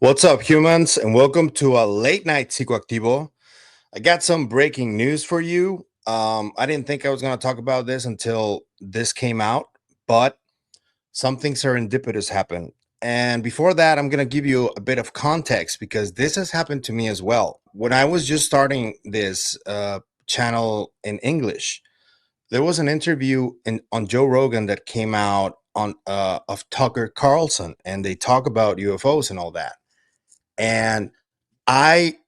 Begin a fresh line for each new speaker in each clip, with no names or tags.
What's up, humans, and welcome to a late night Psicoactivo. I got some breaking news for you. I didn't think I was going to talk about this until this came out, but something serendipitous happened. And before that, I'm going to give you a bit of context because this has happened to me as well. When I was just starting this channel in English, there was an interview on Joe Rogan that came out on of Tucker Carlson, and they talk about UFOs and all that. And I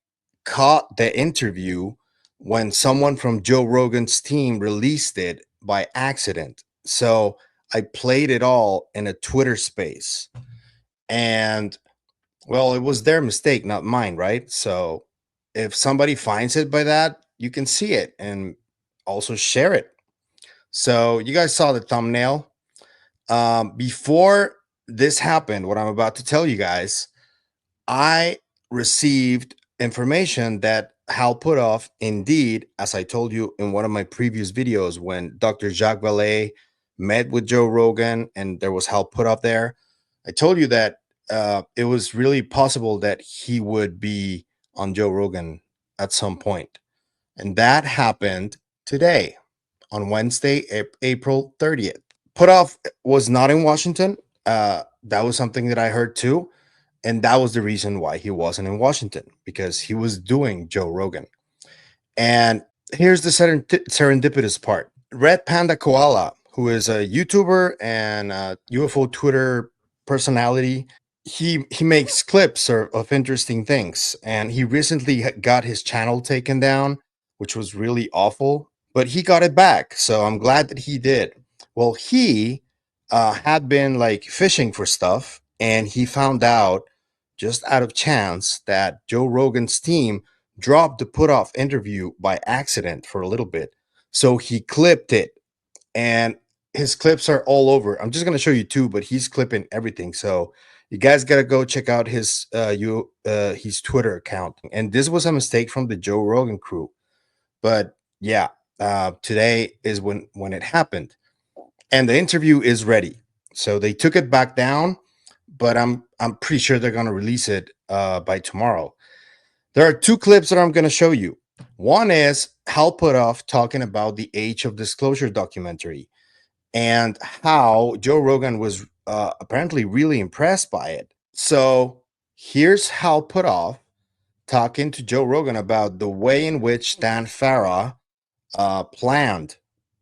caught the interview when someone from Joe Rogan's team released it by accident. So I played it all in a Twitter space. And well, it was their mistake, not mine, right? So if somebody finds it by that, you can see it and also share it. So you guys saw the thumbnail. Before this happened, what I'm about to tell you guys, I received information that Hal Puthoff, indeed, as I told you in one of my previous videos, when Dr. Jacques Vallée met with Joe Rogan and there was Hal Puthoff there, I told you that it was really possible that he would be on Joe Rogan at some point. And that happened today on Wednesday, April 30th. Puthoff was not in Washington. That was something that I heard too. And that was the reason why he wasn't in Washington, because he was doing Joe Rogan. And here's the serendipitous part. Red Panda Koala, who is a YouTuber and a UFO Twitter personality, he makes clips of interesting things. And he recently got his channel taken down, which was really awful, but he got it back. So I'm glad that he did. Well, he had been like fishing for stuff, and he found out just out of chance that Joe Rogan's team dropped the Puthoff interview by accident for a little bit. So he clipped it, and his clips are all over. I'm just going to show you two, but he's clipping everything. So you guys got to go check out his Twitter account. And this was a mistake from the Joe Rogan crew. But yeah, today is when it happened. And the interview is ready. So they took it back down, but I'm pretty sure they're going to release it by tomorrow. There are two clips that I'm going to show you. One is Hal Puthoff talking about the Age of Disclosure documentary and how Joe Rogan was apparently really impressed by it. So here's Hal Puthoff talking to Joe Rogan about the way in which Dan Farah planned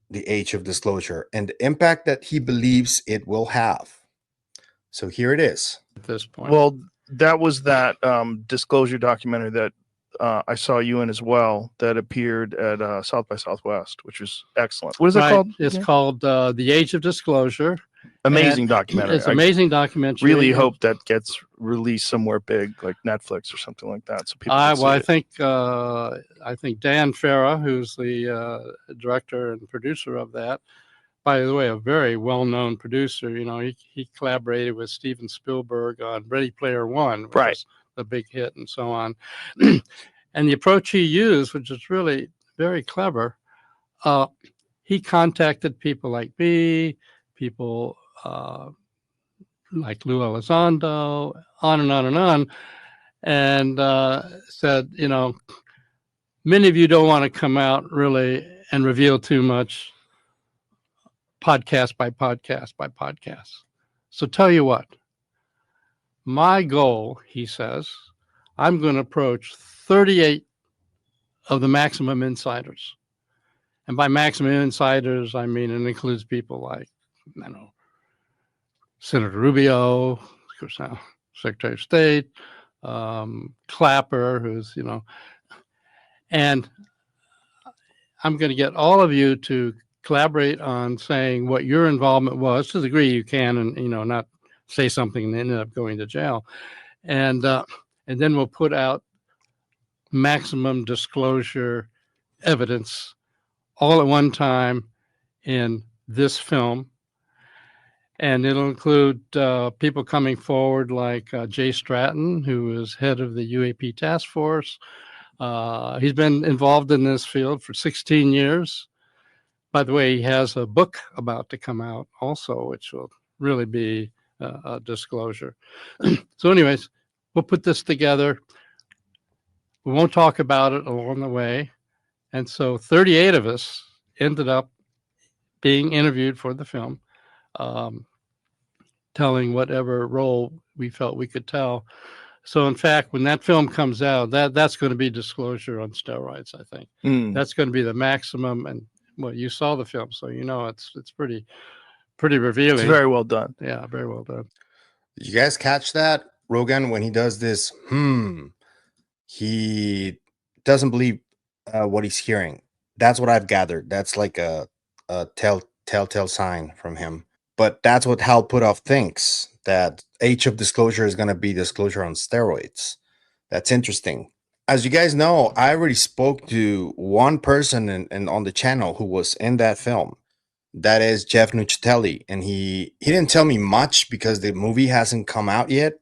the Age of Disclosure and the impact that he believes it will have. So here it is.
At this point.
Well, that was that disclosure documentary that I saw you in as well, that appeared at South by Southwest, which was excellent. What is it called?
It's called The Age of Disclosure.
Amazing documentary.
It's amazing documentary.
Really hope that gets released somewhere big, like Netflix or something like that, so people can see it.
I think Dan Farah, who's the director and producer of that, by the way, a very well-known producer. You know, he collaborated with Steven Spielberg on Ready Player One, which was the big hit, and so on. And the approach he used, which is really very clever, he contacted people like me, people like Lou Elizondo, on and on and on, and said, you know, many of you don't want to come out really and reveal too much, podcast by podcast by podcast. So tell you what, my goal, he says, I'm going to approach 38 of the maximum insiders. And by maximum insiders, I mean it includes people like, I don't know, Senator Rubio, Secretary of State, Clapper, who's, you know, and I'm going to get all of you to collaborate on saying what your involvement was, to the degree you can, and, you know, not say something and end up going to jail. And then we'll put out maximum disclosure evidence all at one time in this film. And it'll include people coming forward like Jay Stratton, who is head of the UAP task force. He's been involved in this field for 16 years. By the way, he has a book about to come out also, which will really be a disclosure. So anyways, we'll put this together. We won't talk about it along the way. And so 38 of us ended up being interviewed for the film, telling whatever role we felt we could tell. So in fact, when that film comes out, that's going to be disclosure on steroids, I think. That's going to be the maximum. And well, you saw the film, so you know it's pretty revealing.
It's very well done.
Yeah, very well done.
Did you guys catch that? Rogan, when he does this, he doesn't believe what he's hearing. That's what I've gathered. That's like a telltale sign from him. But that's what Hal Puthoff thinks, that age of disclosure is going to be disclosure on steroids. That's interesting. As you guys know, I already spoke to one person and on the channel who was in that film. That is Jeff Nucitelli. And he didn't tell me much because the movie hasn't come out yet.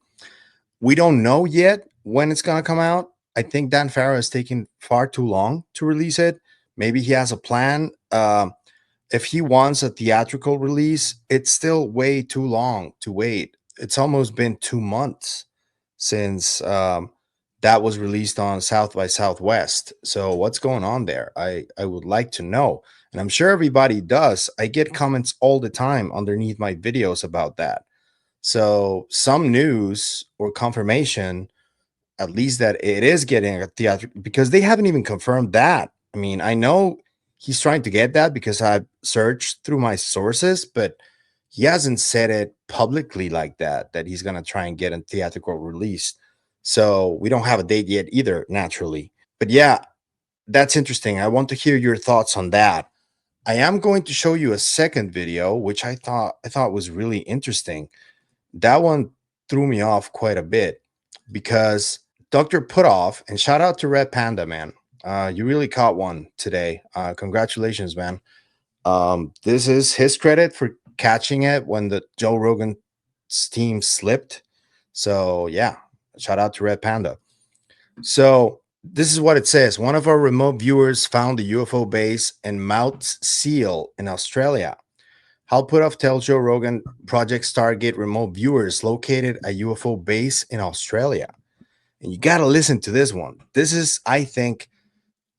We don't know yet when it's going to come out. I think Dan Farrow is taking far too long to release it. Maybe he has a plan. If he wants a theatrical release, it's still way too long to wait. It's almost been 2 months since that was released on South by Southwest. So what's going on there? I would like to know. And I'm sure everybody does. I get comments all the time underneath my videos about that. So some news or confirmation, at least that it is getting a theatrical, because they haven't even confirmed that. I mean, I know he's trying to get that because I've searched through my sources, but he hasn't said it publicly like that he's going to try and get a theatrical release. So we don't have a date yet either, naturally. But yeah, that's interesting. I want to hear your thoughts on that. I am going to show you a second video, which I thought was really interesting. That one threw me off quite a bit because Dr. Puthoff, and shout out to Red Panda, man. You really caught one today. Congratulations, man. This is his credit for catching it when the Joe Rogan team slipped. So yeah, shout out to Red Panda. So this is what it says. One of our remote viewers found a UFO base in Mount Seal in Australia. Hal Puthoff tells Joe Rogan Project Stargate remote viewers located a UFO base in Australia. And you got to listen to this one. This is, I think,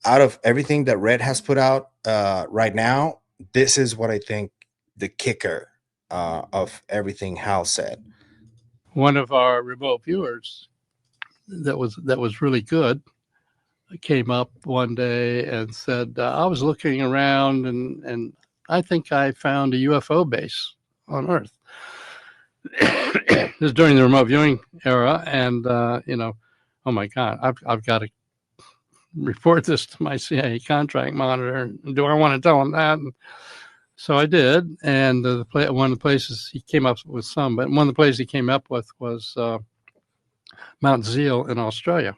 out of everything that Red has put out right now, this is what I think the kicker of everything Hal said.
One of our remote viewers that was really good came up one day and said, I was looking around and I think I found a UFO base on Earth. This is during the remote viewing era, and oh my God, I've got to report this to my CIA contract monitor. Do I want to tell him that? And so I did, and one of the places he came up with but one of the places he came up with was Mount Seal in Australia.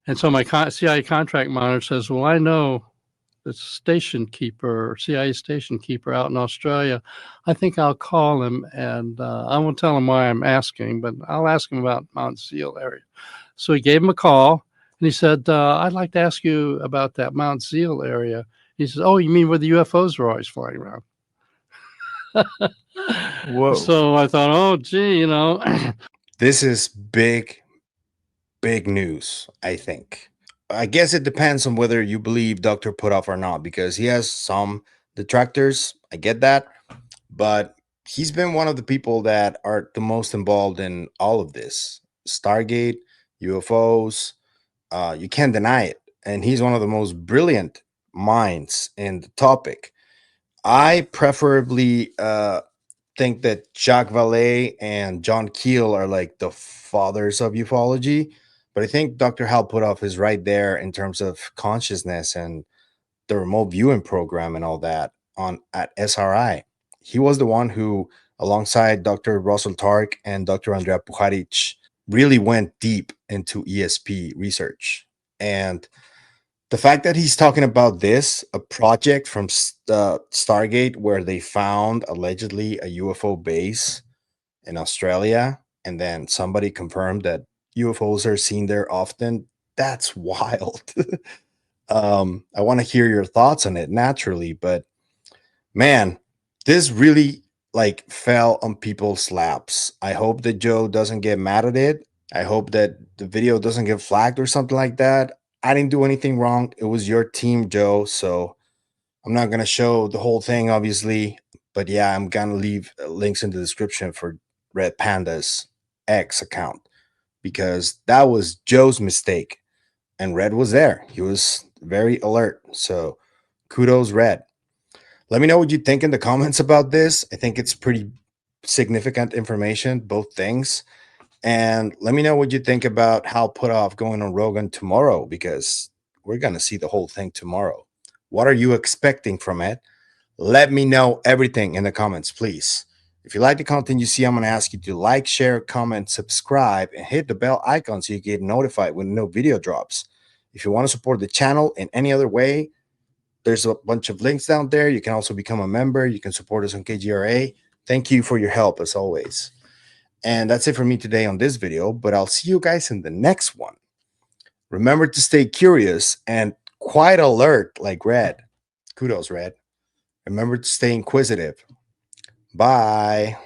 And so my CIA contract monitor says, well, I know the station keeper, CIA station keeper out in Australia. I think I'll call him and I won't tell him why I'm asking, but I'll ask him about Mount Seal area. So he gave him a call and he said, I'd like to ask you about that Mount Seal area. He says, oh, you mean where the UFOs are always flying around? Whoa. So I thought, oh, gee,
This is big news, I think. I guess it depends on whether you believe Dr. Puthoff or not, because he has some detractors. I get that. But he's been one of the people that are the most involved in all of this. Stargate, UFOs, you can't deny it. And he's one of the most brilliant minds in the topic. I preferably think that Jacques Vallée and John Keel are like the fathers of ufology. But I think Dr. Hal Puthoff is right there in terms of consciousness and the remote viewing program and all that at SRI. He was the one who, alongside Dr. Russell Tark and Dr. Andrea Pujarich, really went deep into ESP research. And the fact that he's talking about this, a project from Stargate where they found allegedly a UFO base in Australia, and then somebody confirmed that UFOs are seen there often, that's wild. I want to hear your thoughts on it naturally, but man, this really fell on people's laps. I hope that Joe doesn't get mad at it. I hope that the video doesn't get flagged or something like that. I didn't do anything wrong. It was your team, Joe. So I'm not going to show the whole thing, obviously. But yeah, I'm going to leave links in the description for Red Panda's X account because that was Joe's mistake. And Red was there. He was very alert. So kudos, Red. Let me know what you think in the comments about this. I think it's pretty significant information, both things. And let me know what you think about Hal Puthoff going on Rogan tomorrow, because we're going to see the whole thing tomorrow. What are you expecting from it? Let me know everything in the comments, please. If you like the content you see, I'm going to ask you to like, share, comment, subscribe, and hit the bell icon so you get notified when no video drops. If you want to support the channel in any other way, there's a bunch of links down there. You can also become a member. You can support us on KGRA. Thank you for your help, as always. And that's it for me today on this video, but I'll see you guys in the next one. Remember to stay curious and quite alert like Red. Kudos, Red. Remember to stay inquisitive. Bye.